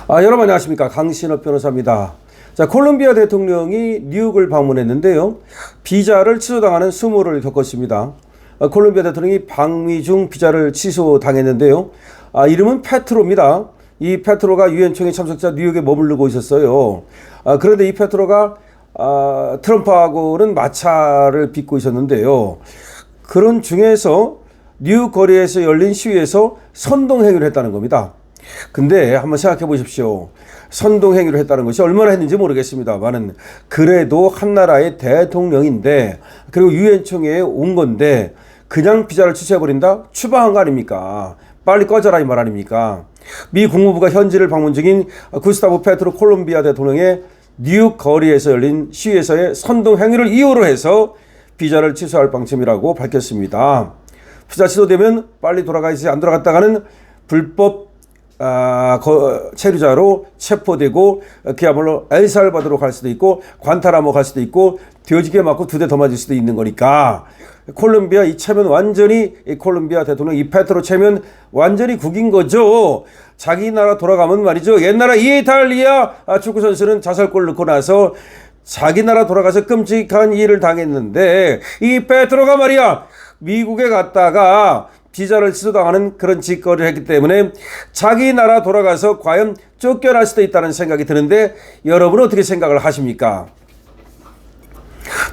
여러분 안녕하십니까. 강신업 변호사입니다. 자, 콜롬비아 대통령이 뉴욕을 방문했는데요. 비자를 취소당하는 수모를 겪었습니다. 콜롬비아 대통령이 방미 중 비자를 취소당했는데요. 이름은 페트로입니다. 이 페트로가 유엔 총회 참석자 뉴욕에 머무르고 있었어요. 그런데 이 페트로가 트럼프하고는 마찰을 빚고 있었는데요. 그런 중에서 뉴욕 거리에서 열린 시위에서 선동행위를 했다는 겁니다. 근데 한번 생각해 보십시오. 선동행위를 했다는 것이 얼마나 했는지 모르겠습니다만은 그래도 한 나라의 대통령인데 그리고 유엔 총회에 온 건데 그냥 비자를 취소해버린다? 추방한 거 아닙니까? 빨리 꺼져라 이 말 아닙니까? 미 국무부가 현지를 방문 중인 구스타보 페트로 콜롬비아 대통령의 뉴욕 거리에서 열린 시위에서의 선동행위를 이유로 해서 비자를 취소할 방침이라고 밝혔습니다. 비자 취소되면 빨리 돌아가야지, 안 돌아갔다가는 불법 체류자로 체포되고 그야말로 엘살바도르 갈 수도 있고 관타나모 갈 수도 있고 뒤어지게 맞고 2대 더 맞을 수도 있는 거니까 콜롬비아 이 체면 완전히 콜롬비아 대통령 이 페트로 체면 완전히 국인 거죠. 자기 나라 돌아가면 말이죠. 옛날에 이탈리아 축구 선수는 자살골 넣고 나서 자기 나라 돌아가서 끔찍한 일을 당했는데 이 페트로가 말이야 미국에 갔다가 비자를 취소당하는 그런 짓거리를 했기 때문에 자기 나라 돌아가서 과연 쫓겨날 수도 있다는 생각이 드는데 여러분은 어떻게 생각을 하십니까?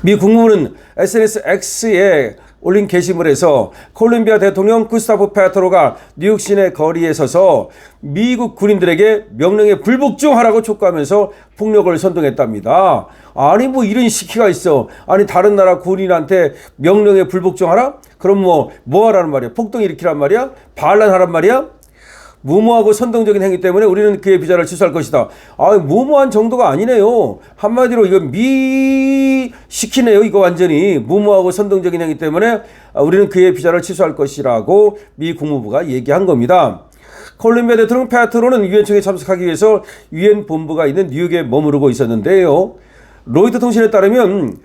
미 국무부는 SNS X에 올린 게시물에서 콜롬비아 대통령 구스타보 페트로가 뉴욕 시내 거리에 서서 미국 군인들에게 명령에 불복종하라고 촉구하면서 폭력을 선동했답니다. 아니 뭐 이런 시기가 있어. 아니 다른 나라 군인한테 명령에 불복종하라? 그럼 뭐 하라는 말이야? 폭동 일으키란 말이야? 반란하란 말이야? 무모하고 선동적인 행위 때문에 우리는 그의 비자를 취소할 것이다. 무모한 정도가 아니네요. 한마디로 이거 시키네요. 이거 완전히 무모하고 선동적인 행위 때문에 우리는 그의 비자를 취소할 것이라고 미 국무부가 얘기한 겁니다. 콜롬비아 대통령 페트로는 유엔 총회에 참석하기 위해서 유엔 본부가 있는 뉴욕에 머무르고 있었는데요. 로이터 통신에 따르면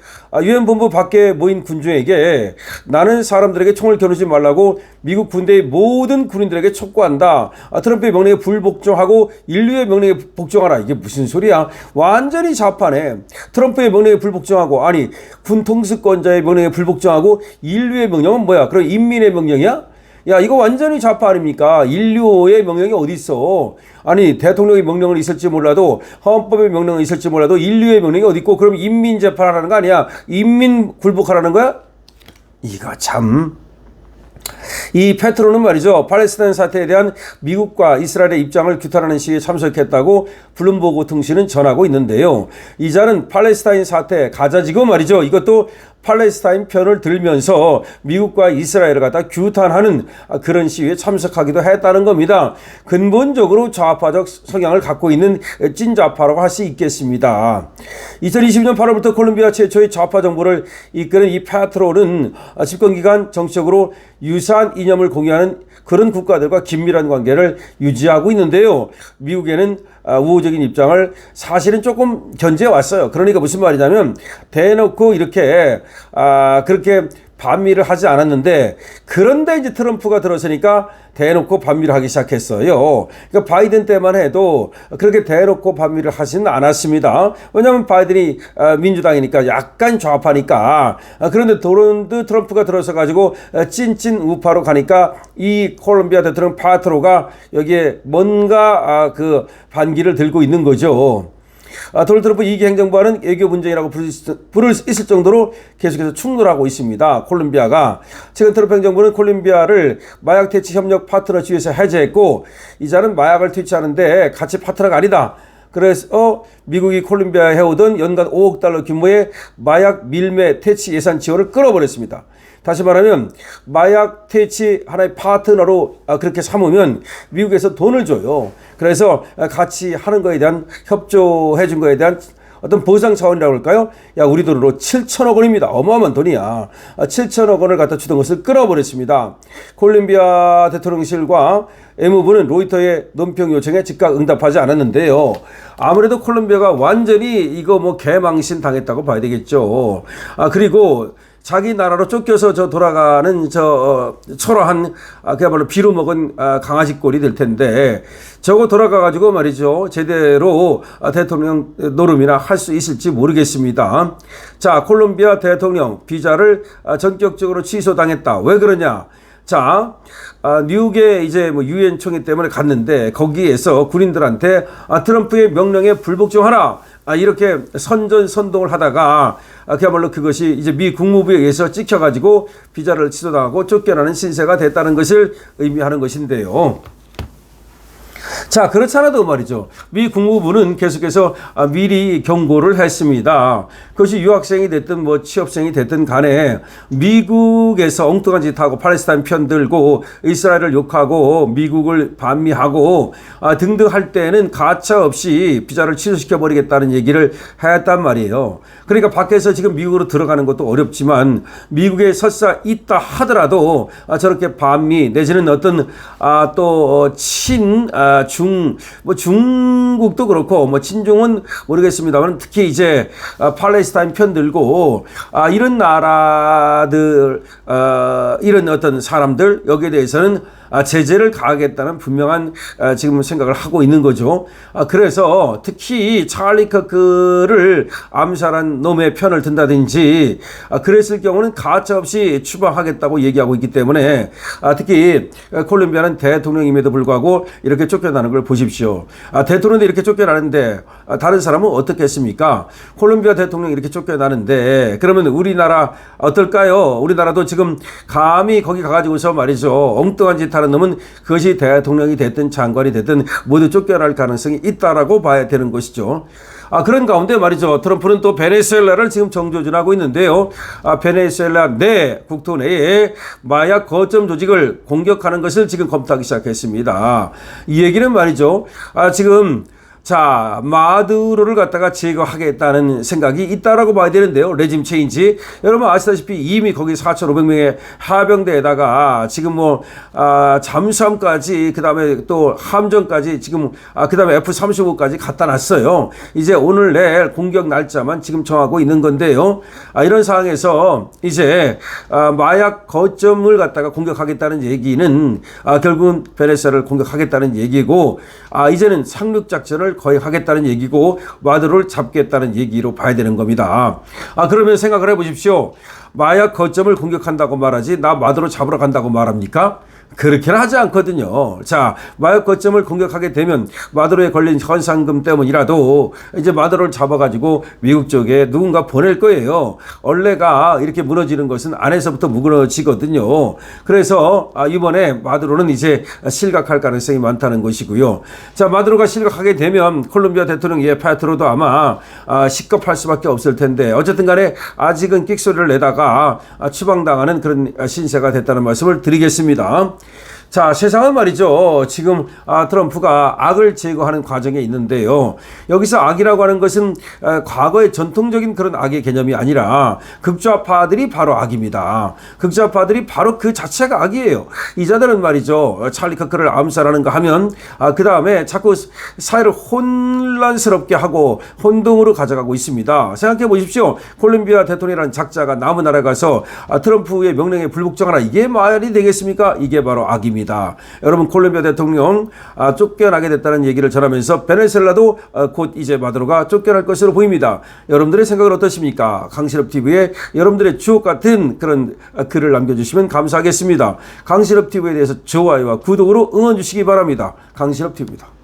유엔 본부 밖에 모인 군중에게 나는 사람들에게 총을 겨누지 말라고 미국 군대의 모든 군인들에게 촉구한다. 트럼프의 명령에 불복종하고 인류의 명령에 복종하라. 이게 무슨 소리야? 완전히 좌파네. 트럼프의 명령에 불복종하고 아니 군 통수권자의 명령에 불복종하고 인류의 명령은 뭐야? 그럼 인민의 명령이야? 야 이거 완전히 좌파 아닙니까? 인류의 명령이 어디 있어? 아니 대통령의 명령은 있을지 몰라도 헌법의 명령은 있을지 몰라도 인류의 명령이 어디 있고 그럼 인민재판하라는 거 아니야? 인민 굴복하라는 거야? 이거 참... 이 페트로는 말이죠. 팔레스타인 사태에 대한 미국과 이스라엘의 입장을 규탄하는 시위에 참석했다고 블룸버그 통신은 전하고 있는데요. 이 자는 팔레스타인 사태 가자지구 말이죠. 이것도 팔레스타인 편을 들면서 미국과 이스라엘을 갖다 규탄하는 그런 시위에 참석하기도 했다는 겁니다. 근본적으로 좌파적 성향을 갖고 있는 찐좌파라고 할 수 있겠습니다. 2020년 8월부터 콜롬비아 최초의 좌파 정부를 이끄는 이 페트로는 집권기간 정치적으로 유사한 이념을 공유하는 그런 국가들과 긴밀한 관계를 유지하고 있는데요. 미국에는 우호적인 입장을 사실은 조금 견제해 왔어요. 그러니까 무슨 말이냐면 대놓고 이렇게 그렇게 반미를 하지 않았는데 그런데 이제 트럼프가 들어서니까 대놓고 반미를 하기 시작했어요. 그러니까 바이든 때만 해도 그렇게 대놓고 반미를 하지는 않았습니다. 왜냐하면 바이든이 민주당이니까 약간 좌파니까. 그런데 도널드 트럼프가 들어서 가지고 찐찐 우파로 가니까 이 콜롬비아 대통령 페트로가 여기에 뭔가 그 반기를 들고 있는 거죠. 도널드 트럼프 2기 행정부와는 외교 분쟁이라고 부를 수 있을 정도로 계속해서 충돌하고 있습니다. 콜롬비아가. 최근 트럼프 행정부는 콜롬비아를 마약 퇴치 협력 파트너 지위에서 해제했고 이자는 마약을 퇴치하는데 같이 파트너가 아니다. 그래서 미국이 콜롬비아에 해오던 연간 5억 달러 규모의 마약 밀매 퇴치 예산 지원을 끊어버렸습니다. 다시 말하면 마약 퇴치 하나의 파트너로 그렇게 삼으면 미국에서 돈을 줘요. 그래서 같이 하는 거에 대한 협조해 준 거에 대한 어떤 보상 차원이라고 할까요? 야 우리 돈으로 7천억 원입니다. 어마어마한 돈이야. 7천억 원을 갖다 주던 것을 끊어버렸습니다. 콜롬비아 대통령실과 외무부는 로이터의 논평 요청에 즉각 응답하지 않았는데요. 아무래도 콜롬비아가 완전히 이거 개망신 당했다고 봐야 되겠죠. 그리고 자기 나라로 쫓겨서 돌아가는 초라한 그야말로 비로 먹은 강아지 꼴이 될 텐데 저거 돌아가 가지고 말이죠 제대로 대통령 노름이나 할 수 있을지 모르겠습니다. 자, 콜롬비아 대통령 비자를 전격적으로 취소당했다. 왜 그러냐? 자, 뉴욕에 이제 유엔 총회 때문에 갔는데 거기에서 군인들한테 트럼프의 명령에 불복종하라. 이렇게 선전선동을 하다가 그야말로 그것이 이제 미 국무부에 의해서 찍혀가지고 비자를 취소당하고 쫓겨나는 신세가 됐다는 것을 의미하는 것인데요. 자, 그렇지 않아도 말이죠. 미 국무부는 계속해서 미리 경고를 했습니다. 그것이 유학생이 됐든 취업생이 됐든 간에 미국에서 엉뚱한 짓 하고 팔레스타인 편들고 이스라엘을 욕하고 미국을 반미하고 등등 할 때는 가차 없이 비자를 취소시켜버리겠다는 얘기를 했단 말이에요. 그러니까 밖에서 지금 미국으로 들어가는 것도 어렵지만 미국에 설사 있다 하더라도 저렇게 반미 내지는 어떤 또 중국도 그렇고 친중은 모르겠습니다만 특히 이제 팔레스타인 편들고 이런 나라들 이런 어떤 사람들 여기에 대해서는 제재를 가하겠다는 분명한 지금 생각을 하고 있는 거죠. 그래서 특히 찰리 커크를 암살한 놈의 편을 든다든지 그랬을 경우는 가차없이 추방하겠다고 얘기하고 있기 때문에 특히 콜롬비아는 대통령임에도 불구하고 이렇게 쫓겨나는 걸 보십시오. 대통령도 이렇게 쫓겨나는데 다른 사람은 어떻겠습니까? 콜롬비아 대통령이 이렇게 쫓겨나는데 그러면 우리나라 어떨까요? 우리나라도 지금 감히 거기 가가지고서 말이죠. 엉뚱한 짓 하는 놈은 그것이 대통령이 됐든 장관이 됐든 모두 쫓겨날 가능성이 있다라고 봐야 되는 것이죠. 그런 가운데 말이죠. 트럼프는 또 베네수엘라를 지금 정조준하고 있는데요. 베네수엘라 내 국토 내에 마약 거점 조직을 공격하는 것을 지금 검토하기 시작했습니다. 이 얘기는 말이죠. 지금 자, 마두로를 갖다가 제거하겠다는 생각이 있다라고 봐야 되는데요. 레짐 체인지. 여러분 아시다시피 이미 거기 4,500명의 하병대에다가 지금 잠수함까지 그다음에 또 함정까지 지금 그다음에 F-35까지 갖다 놨어요. 이제 오늘 내일 공격 날짜만 지금 정하고 있는 건데요. 이런 상황에서 이제 마약 거점을 갖다가 공격하겠다는 얘기는 결국은 베네수엘라를 공격하겠다는 얘기고 이제는 상륙 작전을 거의 하겠다는 얘기고 마두로를 잡겠다는 얘기로 봐야 되는 겁니다. 그러면 생각을 해보십시오. 마약 거점을 공격한다고 말하지 나 마두로 잡으러 간다고 말합니까? 그렇게는 하지 않거든요. 자, 마약 거점을 공격하게 되면 마두로에 걸린 현상금 때문이라도 이제 마두로를 잡아가지고 미국 쪽에 누군가 보낼 거예요. 원래가 이렇게 무너지는 것은 안에서부터 무너지거든요. 그래서 이번에 마두로는 이제 실각할 가능성이 많다는 것이고요. 자, 마두로가 실각하게 되면 콜롬비아 대통령 페트로도 아마 식겁할 수밖에 없을 텐데 어쨌든 간에 아직은 끽소리를 내다가 추방당하는 그런 신세가 됐다는 말씀을 드리겠습니다. 자, 세상은 말이죠. 지금 트럼프가 악을 제거하는 과정에 있는데요. 여기서 악이라고 하는 것은 과거의 전통적인 그런 악의 개념이 아니라 극좌파들이 바로 악입니다. 극좌파들이 바로 그 자체가 악이에요. 이 자들은 말이죠. 찰리 커크를 암살하는가 하면 그 다음에 자꾸 사회를 혼란스럽게 하고 혼동으로 가져가고 있습니다. 생각해 보십시오. 콜롬비아 대통령이라는 작자가 남은 나라에 가서 트럼프의 명령에 불복종하라. 이게 말이 되겠습니까? 이게 바로 악입니다. 여러분 콜롬비아 대통령 쫓겨나게 됐다는 얘기를 전하면서 베네수엘라도 곧 이제 마두로가 쫓겨날 것으로 보입니다. 여러분들의 생각은 어떠십니까? 강실업TV에 여러분들의 주옥 같은 그런 글을 남겨주시면 감사하겠습니다. 강실업TV에 대해서 좋아요와 구독으로 응원 주시기 바랍니다. 강실업TV입니다.